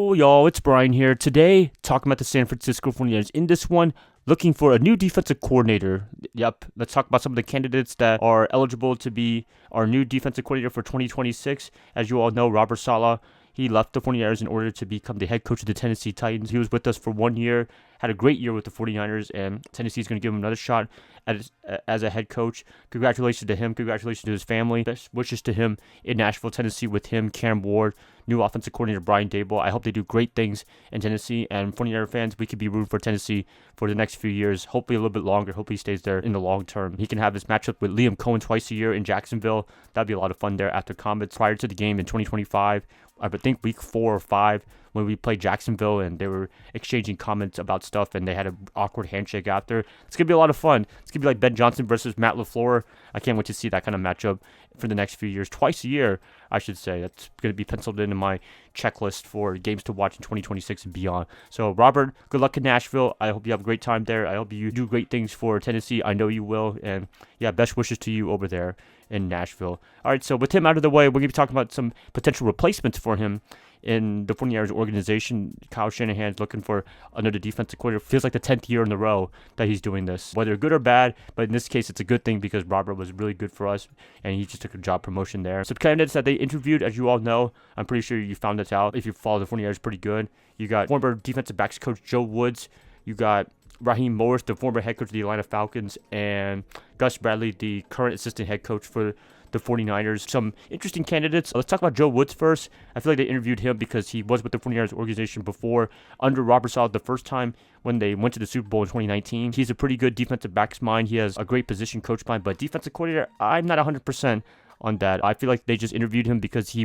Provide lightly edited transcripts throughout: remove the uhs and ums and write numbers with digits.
Yo, y'all, it's Brian here. Today, talking about the San Francisco 49ers. In this one, looking for a new defensive coordinator. Yep, let's talk about some of the candidates that are eligible to be our new defensive coordinator for 2026. As you all know, Robert Saleh, he left the 49ers in order to become the head coach of the Tennessee Titans. He was with us for 1 year, had a great year with the 49ers, and Tennessee's going to give him another shot as a head coach. Congratulations to him. Congratulations to his family. Best wishes to him in Nashville, Tennessee with him, Cam Ward, new offensive coordinator Brian Daboll. I hope they do great things in Tennessee. And 49er fans, we could be rooting for Tennessee for the next few years, hopefully a little bit longer. Hopefully he stays there in the long term. He can have this matchup with Liam Cohen twice a year in Jacksonville. That'd be a lot of fun there after Comets. Prior to the game in 2025, I would think week 4 or 5, when we played Jacksonville and they were exchanging comments about stuff and they had an awkward handshake after. It's going to be a lot of fun. It's going to be like Ben Johnson versus Matt LaFleur. I can't wait to see that kind of matchup for the next few years. Twice a year, I should say. That's going to be penciled into my checklist for games to watch in 2026 and beyond. So, Robert, good luck in Nashville. I hope you have a great time there. I hope you do great things for Tennessee. I know you will. And, yeah, best wishes to you over there in Nashville. All right, so with him out of the way, we're going to be talking about some potential replacements for him in the 49ers organization. Kyle Shanahan is looking for another defensive coordinator. Feels like the 10th year in a row that he's doing this, whether good or bad. But in this case, it's a good thing because Robert was really good for us, and he just took a job promotion there. Some candidates that they interviewed, as you all know, I'm pretty sure you found this out if you follow the 49ers pretty good. You got former defensive backs coach Joe Woods. You got Raheem Morris, the former head coach of the Atlanta Falcons, and Gus Bradley, the current assistant head coach for the 49ers. Some interesting candidates. Let's talk about Joe Woods first. I feel like they interviewed him because he was with the 49ers organization before under Robert Saleh the first time when they went to the Super Bowl in 2019. He's a pretty good defensive backs mind. He has a great position coach mind, but defensive coordinator, I'm not 100% on that. I feel like they just interviewed him because he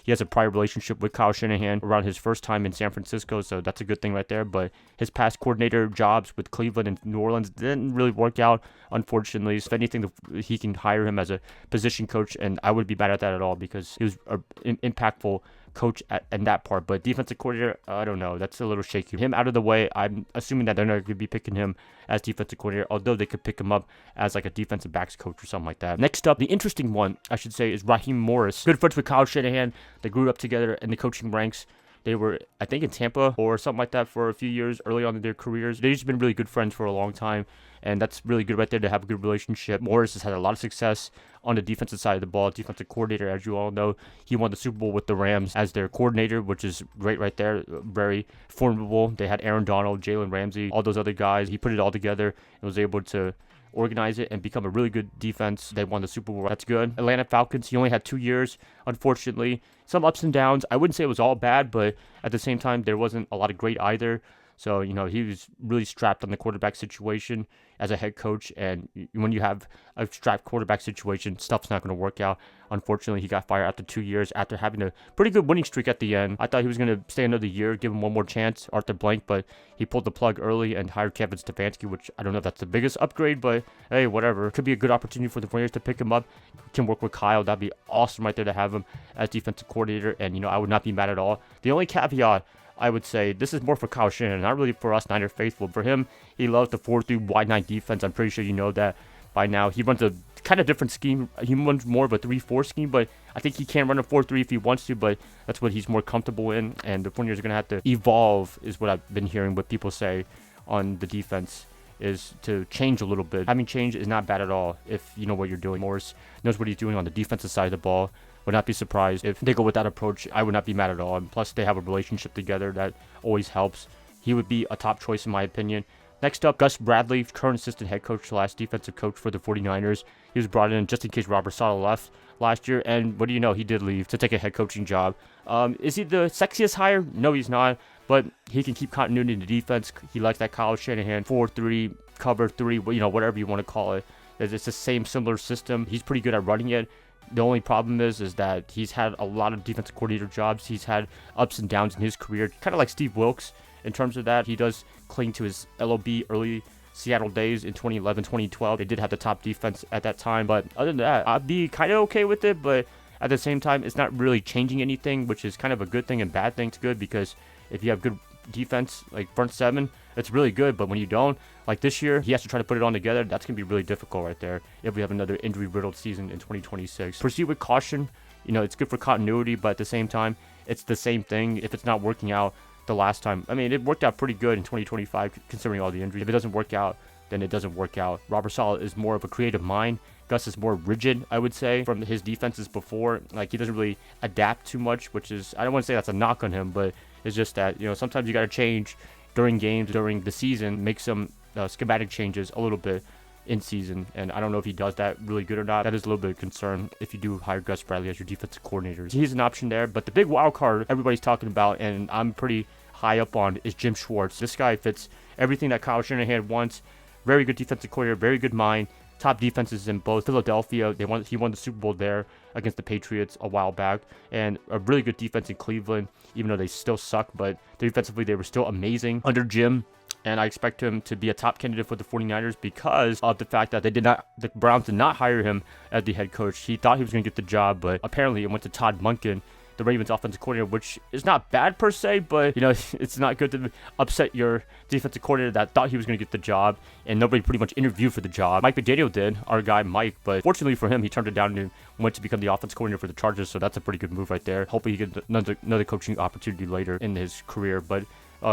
has a prior relationship with Kyle Shanahan around his first time in San Francisco, so that's a good thing right there. But his past coordinator jobs with Cleveland and New Orleans didn't really work out, unfortunately. So if anything, he can hire him as a position coach, and I wouldn't be mad at that at all because he was an impactful coach in that part. But defensive coordinator, I don't know. That's a little shaky. Him out of the way, I'm assuming that they're not going to be picking him as defensive coordinator, although they could pick him up as like a defensive backs coach or something like that. Next up, the interesting one, I should say, is Raheem Morris. Good friends with Kyle Shanahan. They grew up together in the coaching ranks. They were, I think, in Tampa or something like that for a few years early on in their careers. They've just been really good friends for a long time, and that's really good right there to have a good relationship. Morris has had a lot of success on the defensive side of the ball. Defensive coordinator, as you all know, he won the Super Bowl with the Rams as their coordinator, which is great right there. Very formidable. They had Aaron Donald, Jalen Ramsey, all those other guys. He put it all together and was able to organize it and become a really good defense. They won the Super Bowl. That's good. Atlanta Falcons, he only had 2 years, unfortunately. Some ups and downs. I wouldn't say it was all bad, but at the same time, there wasn't a lot of great either. So, he was really strapped on the quarterback situation as a head coach. And when you have a strapped quarterback situation, stuff's not going to work out. Unfortunately, he got fired after 2 years after having a pretty good winning streak at the end. I thought he was going to stay another year, give him one more chance, Arthur Blank, but he pulled the plug early and hired Kevin Stefanski, which I don't know if that's the biggest upgrade, but hey, whatever. Could be a good opportunity for the 49ers to pick him up. Can work with Kyle. That'd be awesome right there to have him as defensive coordinator. And, I would not be mad at all. The only caveat, I would say, this is more for Kyle Shanahan, not really for us Niner faithful. For him, he loves the 4-3 wide 9 defense. I'm pretty sure you know that by now. He runs a kind of different scheme. He runs more of a 3-4 scheme, but I think he can run a 4-3 if he wants to, but that's what he's more comfortable in. And the 49ers are going to have to evolve, is what I've been hearing what people say on the defense, is to change a little bit. Having change is not bad at all if you know what you're doing. Morris knows what he's doing on the defensive side of the ball. Would not be surprised if they go with that approach. I would not be mad at all. And plus, they have a relationship together that always helps. He would be a top choice in my opinion. Next up, Gus Bradley, current assistant head coach / defensive coach for the 49ers. He was brought in just in case Robert Saleh left last year. And what do you know? He did leave to take a head coaching job. Is he the sexiest hire? No, he's not. But he can keep continuity in the defense. He likes that Kyle Shanahan 4-3, cover 3, whatever you want to call it. It's the same similar system. He's pretty good at running it. The only problem is that he's had a lot of defensive coordinator jobs. He's had ups and downs in his career, kind of like Steve Wilks in terms of that. He does cling to his LOB early Seattle days in 2011, 2012. They did have the top defense at that time, but other than that, I'd be kind of okay with it, but at the same time, it's not really changing anything, which is kind of a good thing and bad thing. It's good because if you have good defense, like front seven, it's really good, but when you don't, like this year, he has to try to put it on together. That's going to be really difficult right there if we have another injury-riddled season in 2026. Proceed with caution. It's good for continuity, but at the same time, it's the same thing. If it's not working out the last time, I mean, it worked out pretty good in 2025 considering all the injuries. If it doesn't work out, then it doesn't work out. Robert Saleh is more of a creative mind. Gus is more rigid, I would say, from his defenses before. Like, he doesn't really adapt too much, which is, I don't want to say that's a knock on him, but it's just that, sometimes you got to change during games, during the season, make some schematic changes a little bit in season, and I don't know if he does that really good or not. That is a little bit of concern if you do hire Gus Bradley as your defensive coordinator. He's an option there, but the big wild card everybody's talking about, and I'm pretty high up on, is Jim Schwartz. This guy fits everything that Kyle Shanahan wants. Very good defensive coordinator, very good mind. Top defenses in both Philadelphia. He won the Super Bowl there against the Patriots a while back, and a really good defense in Cleveland, even though they still suck, but defensively they were still amazing under Jim. And I expect him to be a top candidate for the 49ers because of the fact that the Browns did not hire him as the head coach. He thought he was going to get the job, but apparently it went to Todd Monken, the Ravens offensive coordinator, which is not bad per se, but it's not good to upset your defensive coordinator that thought he was going to get the job, and nobody pretty much interviewed for the job. Mike McDaniel did, our guy Mike, but fortunately for him, he turned it down and went to become the offensive coordinator for the Chargers, so that's a pretty good move right there. Hopefully he gets another coaching opportunity later in his career, but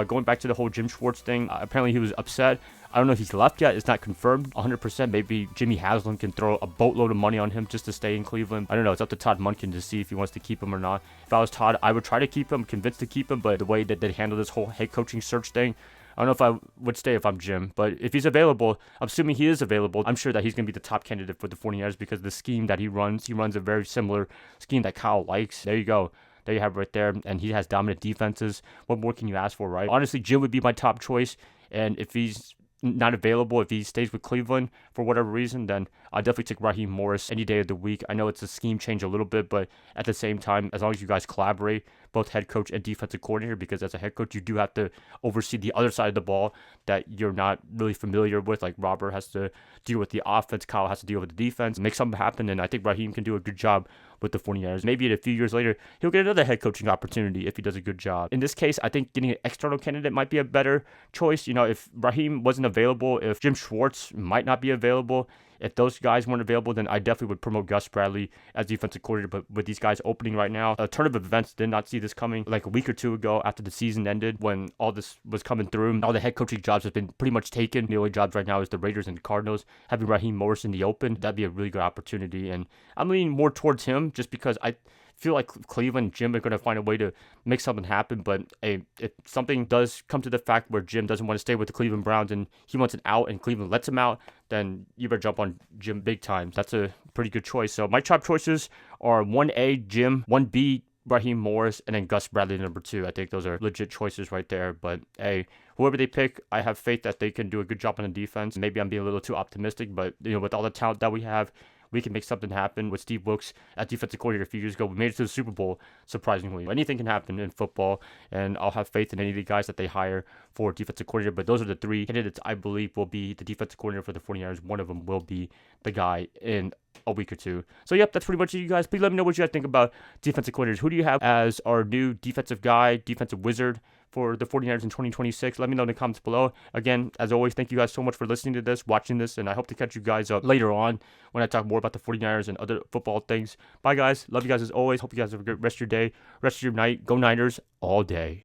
going back to the whole Jim Schwartz thing, apparently he was upset. I don't know if he's left yet. It's not confirmed 100%. Maybe Jimmy Haslam can throw a boatload of money on him just to stay in Cleveland. I don't know. It's up to Todd Monken to see if he wants to keep him or not. If I was Todd, I would try to keep him, convinced to keep him, but the way that they handle this whole head coaching search thing, I don't know if I would stay if I'm Jim. But if he's available, I'm assuming he is available, I'm sure that he's going to be the top candidate for the 49ers because the scheme that he runs a very similar scheme that Kyle likes. There you go. There you have it right there. And he has dominant defenses. What more can you ask for, right? Honestly, Jim would be my top choice. And if he's not available, if he stays with Cleveland for whatever reason, then I'll definitely take Raheem Morris any day of the week. I know it's a scheme change a little bit, but at the same time, as long as you guys collaborate, both head coach and defensive coordinator, because as a head coach, you do have to oversee the other side of the ball that you're not really familiar with. Like Robert has to deal with the offense, Kyle has to deal with the defense, make something happen, and I think Raheem can do a good job with the 49ers. Maybe in a few years later, he'll get another head coaching opportunity if he does a good job. In this case, I think getting an external candidate might be a better choice. If Raheem wasn't available, if Jim Schwartz might not be available, if those guys weren't available, then I definitely would promote Gus Bradley as defensive coordinator. But with these guys opening right now, a turn of events, did not see this coming like a week or two ago after the season ended when all this was coming through. All the head coaching jobs have been pretty much taken. The only jobs right now is the Raiders and the Cardinals. Having Raheem Morris in the open, that'd be a really good opportunity. And I'm leaning more towards him just because I feel like Cleveland and Jim are going to find a way to make something happen. But if something does come to the fact where Jim doesn't want to stay with the Cleveland Browns and he wants an out and Cleveland lets him out, then you better jump on Jim big time. That's a pretty good choice. So my top choices are 1A, Jim, 1B, Raheem Morris, and then Gus Bradley number 2. I think those are legit choices right there. But hey, whoever they pick, I have faith that they can do a good job on the defense. Maybe I'm being a little too optimistic, but with all the talent that we have, we can make something happen. With Steve Wilkes at defensive coordinator a few years ago, we made it to the Super Bowl, surprisingly. Anything can happen in football, and I'll have faith in any of the guys that they hire for defensive coordinator. But those are the 3 candidates I believe will be the defensive coordinator for the 49ers. One of them will be the guy in a week or two. So, yep, that's pretty much it, you guys. Please let me know what you guys think about defensive coordinators. Who do you have as our new defensive guy, defensive wizard for the 49ers in 2026? Let me know in the comments below. Again, as always, thank you guys so much for listening to this, watching this, and I hope to catch you guys up later on when I talk more about the 49ers and other football things. Bye, guys. Love you guys as always. Hope you guys have a good rest of your day, rest of your night. Go Niners all day.